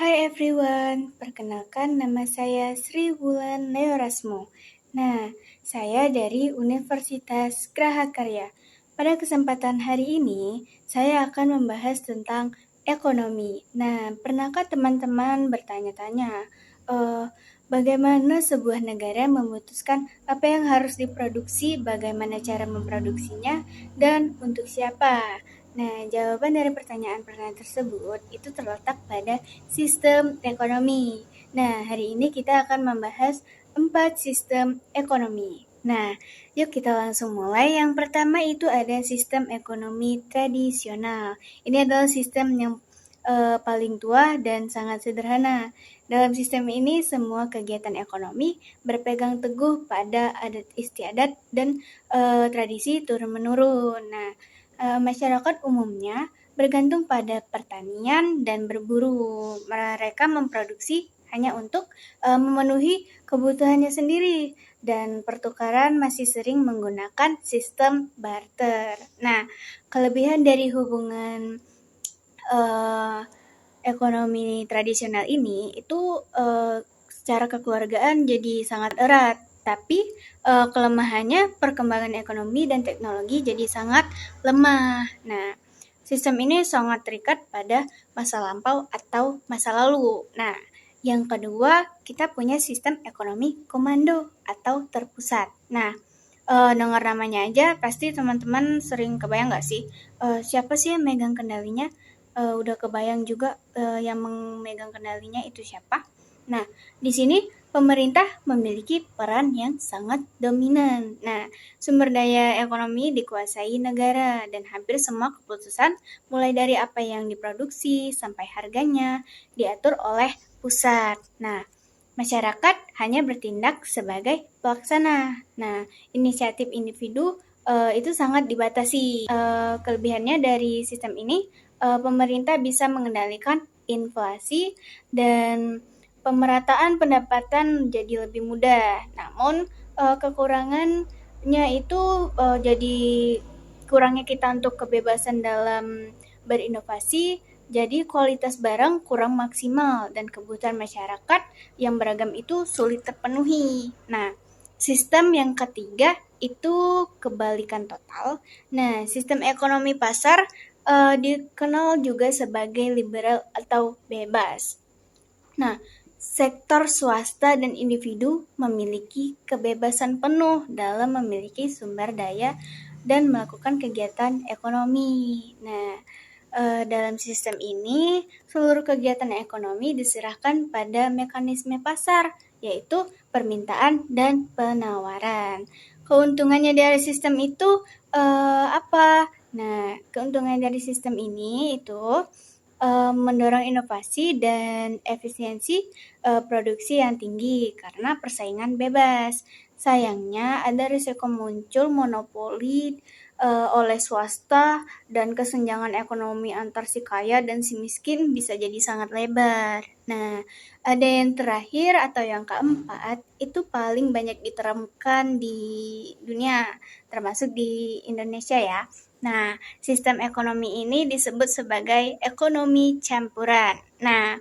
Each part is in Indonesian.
Hai everyone, perkenalkan nama saya Sri Wulan Leorasmo. Nah, saya dari Universitas Grahakarya. Pada kesempatan hari ini, saya akan membahas tentang ekonomi. Nah, pernahkah teman-teman bertanya-tanya, bagaimana sebuah negara memutuskan apa yang harus diproduksi, bagaimana cara memproduksinya, dan untuk siapa? Nah, jawaban dari pertanyaan-pertanyaan tersebut itu terletak pada sistem ekonomi. Nah, hari ini kita akan membahas 4 sistem ekonomi. Nah, yuk kita langsung mulai. Yang pertama itu ada sistem ekonomi tradisional. Ini adalah sistem yang paling tua dan sangat sederhana. Dalam sistem ini, semua kegiatan ekonomi berpegang teguh pada adat istiadat dan tradisi turun-menurun. Nah, masyarakat umumnya bergantung pada pertanian dan berburu. Mereka memproduksi hanya untuk memenuhi kebutuhannya sendiri dan pertukaran masih sering menggunakan sistem barter. Nah, kelebihan dari hubungan ekonomi tradisional ini itu secara kekeluargaan jadi sangat erat, tapi kelemahannya perkembangan ekonomi dan teknologi jadi sangat lemah. Nah, sistem ini sangat terikat pada masa lampau atau masa lalu. Nah, yang kedua, kita punya sistem ekonomi komando atau terpusat. Nah, dengar namanya aja pasti teman-teman sering kebayang nggak sih siapa sih yang megang kendalinya? Udah kebayang juga yang memegang kendalinya itu siapa? Nah, di sini pemerintah memiliki peran yang sangat dominan. Nah, sumber daya ekonomi dikuasai negara dan hampir semua keputusan mulai dari apa yang diproduksi sampai harganya diatur oleh pusat. Nah, masyarakat hanya bertindak sebagai pelaksana. Nah, inisiatif individu itu sangat dibatasi. Kelebihannya dari sistem ini, pemerintah bisa mengendalikan inflasi dan pemerataan pendapatan jadi lebih mudah. Namun kekurangannya itu jadi kurangnya kita untuk kebebasan dalam berinovasi, jadi kualitas barang kurang maksimal dan kebutuhan masyarakat yang beragam itu sulit terpenuhi. Nah, sistem yang ketiga itu kebalikan total. Nah, sistem ekonomi pasar dikenal juga sebagai liberal atau bebas. Nah, sektor swasta dan individu memiliki kebebasan penuh dalam memiliki sumber daya dan melakukan kegiatan ekonomi. Nah, dalam sistem ini, seluruh kegiatan ekonomi diserahkan pada mekanisme pasar, yaitu permintaan dan penawaran. Keuntungannya dari sistem itu apa? Nah, keuntungan dari sistem ini itu mendorong inovasi dan efisiensi produksi yang tinggi karena persaingan bebas. Sayangnya ada risiko muncul monopoli oleh swasta dan kesenjangan ekonomi antar si kaya dan si miskin bisa jadi sangat lebar. Nah, ada yang terakhir atau yang keempat, itu paling banyak diterapkan di dunia, termasuk di Indonesia ya. Nah, sistem ekonomi ini disebut sebagai ekonomi campuran. Nah,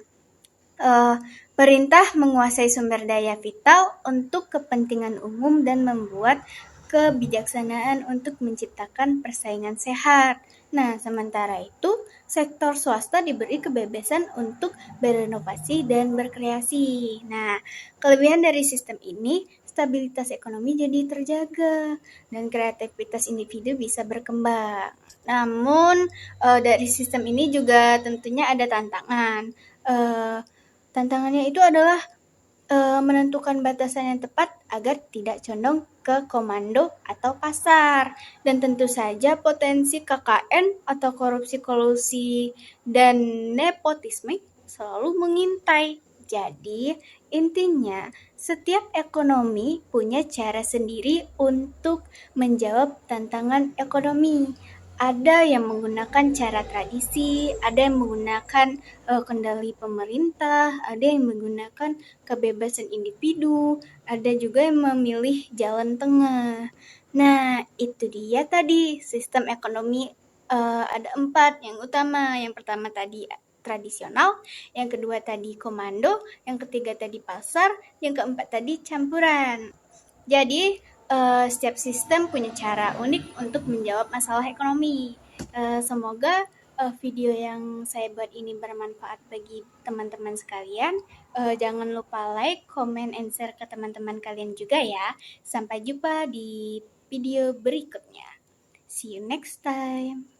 perintah menguasai sumber daya vital untuk kepentingan umum dan membuat kebijaksanaan untuk menciptakan persaingan sehat. Nah, sementara itu, sektor swasta diberi kebebasan untuk berinovasi dan berkreasi. Nah, kelebihan dari sistem ini, stabilitas ekonomi jadi terjaga dan kreativitas individu bisa berkembang. Namun, dari sistem ini juga tentunya ada tantangan. Tantangannya itu adalah menentukan batasan yang tepat agar tidak condong ke komando atau pasar. Dan tentu saja potensi KKN atau korupsi kolusi dan nepotisme selalu mengintai. Jadi, intinya setiap ekonomi punya cara sendiri untuk menjawab tantangan ekonomi. Ada yang menggunakan cara tradisi, ada yang menggunakan kendali pemerintah, ada yang menggunakan kebebasan individu, ada juga yang memilih jalan tengah. Nah, itu dia tadi sistem ekonomi ada 4 yang utama. Yang pertama tadi tradisional, yang kedua tadi komando, yang ketiga tadi pasar, yang keempat tadi campuran. Jadi setiap sistem punya cara unik untuk menjawab masalah ekonomi. Semoga video yang saya buat ini bermanfaat bagi teman-teman sekalian. Jangan lupa like, comment, and share ke teman-teman kalian juga ya. Sampai jumpa di video berikutnya. See you next time.